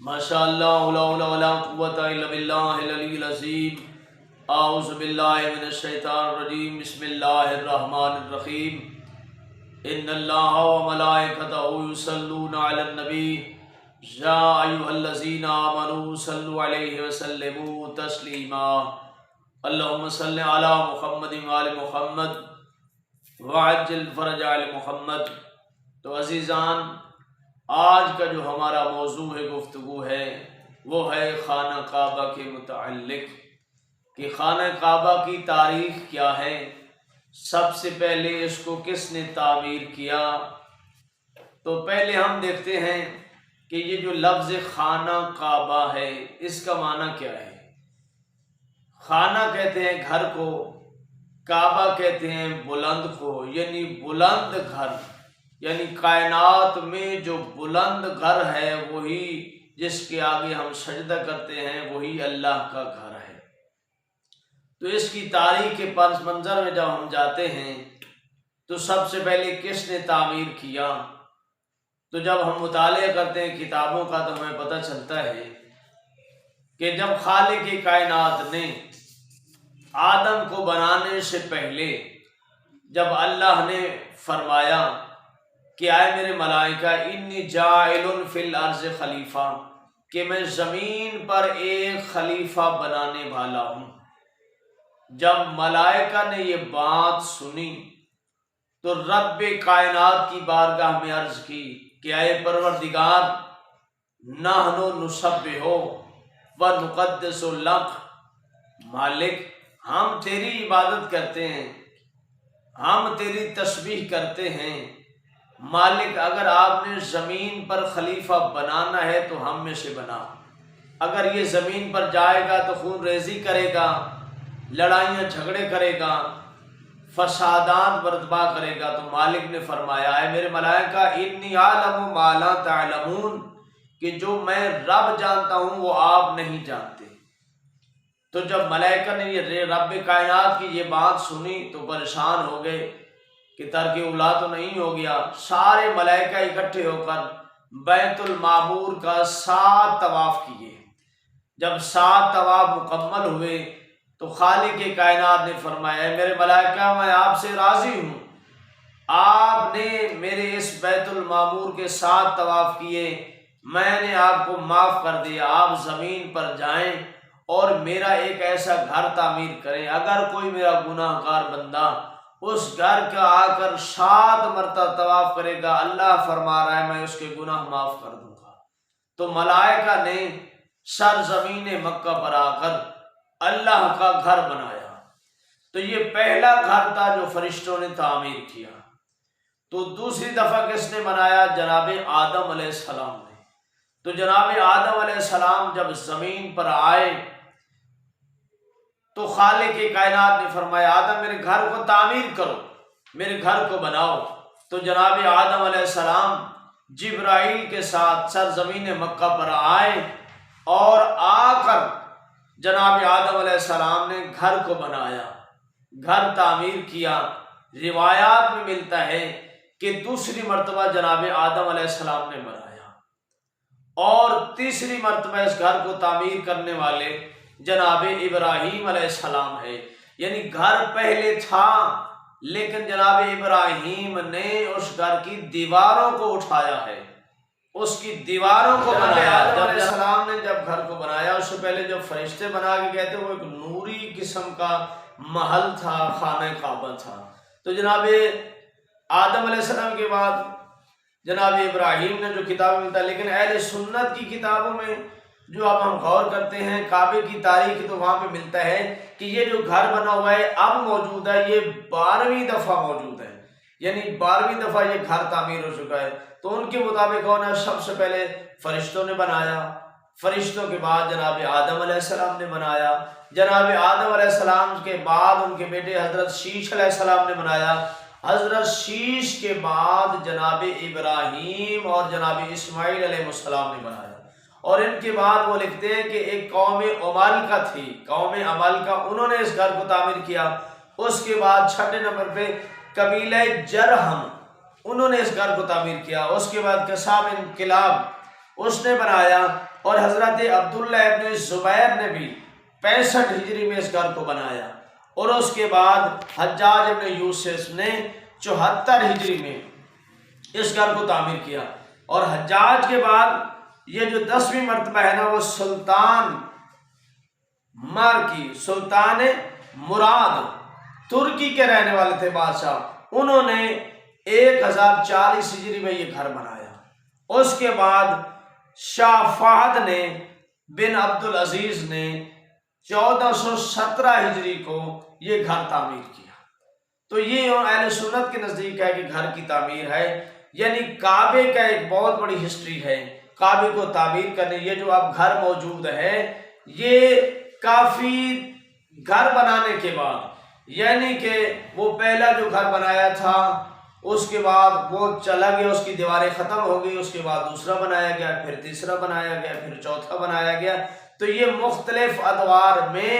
ماشاء اللہ لا حول ولا قوۃ الا باللہ العلی العظیم۔ اعوذ باللہ من الشیطان الرجیم، بسم اللہ الرحمن الرحیم۔ ان اللہ وملائکتہ یصلون علی النبی یا ایھا الذین آمنوا صلوا علیہ وسلموا تسلیما۔ اللہم صل علی محمد وآل محمد وعجل فرج آل محمد۔ تو عزیزان، آج کا جو ہمارا موضوع ہے، گفتگو ہے، وہ ہے خانہ کعبہ کے متعلق کہ خانہ کعبہ کی تاریخ کیا ہے، سب سے پہلے اس کو کس نے تعمیر کیا۔ تو پہلے ہم دیکھتے ہیں کہ یہ جو لفظ خانہ کعبہ ہے، اس کا معنی کیا ہے۔ خانہ کہتے ہیں گھر کو، کعبہ کہتے ہیں بلند کو، یعنی بلند گھر، یعنی کائنات میں جو بلند گھر ہے، وہی جس کے آگے ہم سجدہ کرتے ہیں، وہی اللہ کا گھر ہے۔ تو اس کی تاریخ کے پس منظر میں جب ہم جاتے ہیں تو سب سے پہلے کس نے تعمیر کیا، تو جب ہم مطالعہ کرتے ہیں کتابوں کا تو ہمیں پتہ چلتا ہے کہ جب خالق کائنات نے آدم کو بنانے سے پہلے جب اللہ نے فرمایا کہ آئے میرے ملائکہ انی جاعل فی الارض خلیفہ، کہ میں زمین پر ایک خلیفہ بنانے والا ہوں، جب ملائکہ نے یہ بات سنی تو رب کائنات کی بارگاہ میں عرض کی کہ اے پروردگار، نحن نسبح و نقدس لک، مالک ہم تیری عبادت کرتے ہیں، ہم تیری تسبیح کرتے ہیں، مالک اگر آپ نے زمین پر خلیفہ بنانا ہے تو ہم میں سے بنا۔ اگر یہ زمین پر جائے گا تو خون ریزی کرے گا، لڑائیاں جھگڑے کرے گا، فسادات برپا کرے گا، تو مالک نے فرمایا اے میرے ملائکہ انی اعلم ما لا تعلمون، کہ جو میں رب جانتا ہوں وہ آپ نہیں جانتے۔ تو جب ملائکہ نے یہ رب کائنات کی یہ بات سنی تو پریشان ہو گئے کہ ترک اولا تو نہیں ہو گیا۔ سارے ملائکہ اکٹھے ہو کر بیت المعمور کا 7 طواف کیے۔ جب 7 طواف مکمل ہوئے تو خالق کائنات نے فرمایا اے میرے ملائکہ، میں آپ سے راضی ہوں، آپ نے میرے اس بیت المعمور کے 7 طواف کیے، میں نے آپ کو معاف کر دیا، آپ زمین پر جائیں اور میرا ایک ایسا گھر تعمیر کریں، اگر کوئی میرا گناہ گار بندہ اس گھر کا آ کر 7 مرتبہ طواف کرے گا، اللہ فرما رہا ہے میں اس کے گناہ معاف کر دوں گا۔ تو ملائکہ نے سرزمین مکہ پر آ کر اللہ کا گھر بنایا۔ تو یہ پہلا گھر تھا جو فرشتوں نے تعمیر کیا۔ تو دوسری دفعہ کس نے بنایا؟ جناب آدم علیہ السلام نے۔ تو جناب آدم علیہ السلام جب زمین پر آئے تو خالق کائنات نے فرمایا آدم میرے گھر کو تعمیر کرو، میرے گھر کو بناؤ۔ تو جناب آدم علیہ السلام جبرائیل کے ساتھ سرزمین مکہ پر آئے اور آ کر جناب آدم علیہ السلام نے گھر کو بنایا، گھر تعمیر کیا۔ روایات میں ملتا ہے کہ دوسری مرتبہ جناب آدم علیہ السلام نے بنایا، اور تیسری مرتبہ اس گھر کو تعمیر کرنے والے جناب ابراہیم علیہ السلام ہے۔ یعنی گھر پہلے تھا لیکن جناب ابراہیم نے اس گھر کی دیواروں کو اٹھایا ہے، اس کی دیواروں کو بنایا۔ جب علیہ السلام نے جب گھر کو بنایا، اس سے پہلے جب فرشتے بنا کے گئے تھے وہ ایک نوری قسم کا محل تھا، خانہ کعبہ تھا۔ تو جناب آدم علیہ السلام کے بعد جناب ابراہیم نے جو کتاب ملتا ہے، لیکن اہل سنت کی کتابوں میں جو اب ہم غور کرتے ہیں کعبے کی تاریخ، تو وہاں پہ ملتا ہے کہ یہ جو گھر بنا ہوا ہے اب موجود ہے، یہ 12ویں دفعہ موجود ہے، یعنی 12ویں دفعہ یہ گھر تعمیر ہو چکا ہے۔ تو ان کے مطابق کون ہے؟ سب سے پہلے فرشتوں نے بنایا، فرشتوں کے بعد جناب آدم علیہ السلام نے بنایا، جناب آدم علیہ السلام کے بعد ان کے بیٹے حضرت شیش علیہ السلام نے بنایا، حضرت شیش کے بعد جناب ابراہیم اور جناب اسماعیل علیہ السلام نے بنایا۔ اور ان کے بعد وہ لکھتے ہیں کہ ایک قوم عمالقہ تھی، قوم عمالقہ، انہوں نے اس گھر کو تعمیر کیا۔ اس کے بعد 6 نمبر پہ قبیلہ جرہم، انہوں نے اس گھر کو تعمیر کیا۔ اس کے بعد کساب انقلاب، اس نے بنایا، اور حضرت عبداللہ ابن زبیر نے بھی 65 ہجری میں اس گھر کو بنایا، اور اس کے بعد حجاج ابن یوسف نے 74 ہجری میں اس گھر کو تعمیر کیا، اور حجاج کے بعد یہ جو 10ویں مرتبہ ہے نا وہ سلطان مارکی، سلطان مراد، ترکی کے رہنے والے تھے بادشاہ، انہوں نے 1040 ہجری میں یہ گھر بنایا۔ اس کے بعد شاہ فہد نے بن عبدالعزیز نے 1417 ہجری کو یہ گھر تعمیر کیا۔ تو یہ اہل سنت کے نزدیک ہے کہ گھر کی تعمیر ہے، یعنی کعبے کا ایک بہت بڑی ہسٹری ہے۔ کعبے کو تعمیر کرنے، یہ جو اب گھر موجود ہے، یہ کافی گھر بنانے کے بعد، یعنی کہ وہ پہلا جو گھر بنایا تھا اس کے بعد وہ چلا گیا، اس کی دیواریں ختم ہو گئی، اس کے بعد دوسرا بنایا گیا، پھر تیسرا بنایا گیا، پھر چوتھا بنایا گیا۔ تو یہ مختلف ادوار میں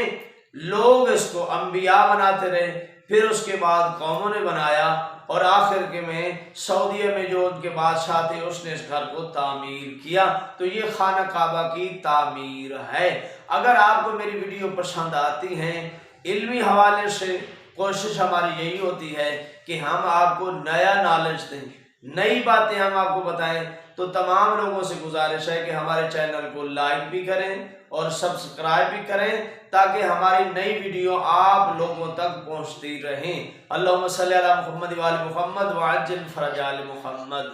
لوگ اس کو انبیاء بناتے رہے، پھر اس کے بعد قوموں نے بنایا، اور آخر کے میں سعودیہ میں جو ان کے بادشاہ تھے اس نے اس گھر کو تعمیر کیا۔ تو یہ خانہ کعبہ کی تعمیر ہے۔ اگر آپ کو میری ویڈیو پسند آتی ہیں، علمی حوالے سے کوشش ہماری یہی ہوتی ہے کہ ہم آپ کو نیا نالج دیں، نئی باتیں ہم آپ کو بتائیں، تو تمام لوگوں سے گزارش ہے کہ ہمارے چینل کو لائک بھی کریں اور سبسکرائب بھی کریں، تاکہ ہماری نئی ویڈیو آپ لوگوں تک پہنچتی رہیں۔ اللہم صلی علی محمد و آل محمد وعجل فرج آل محمد۔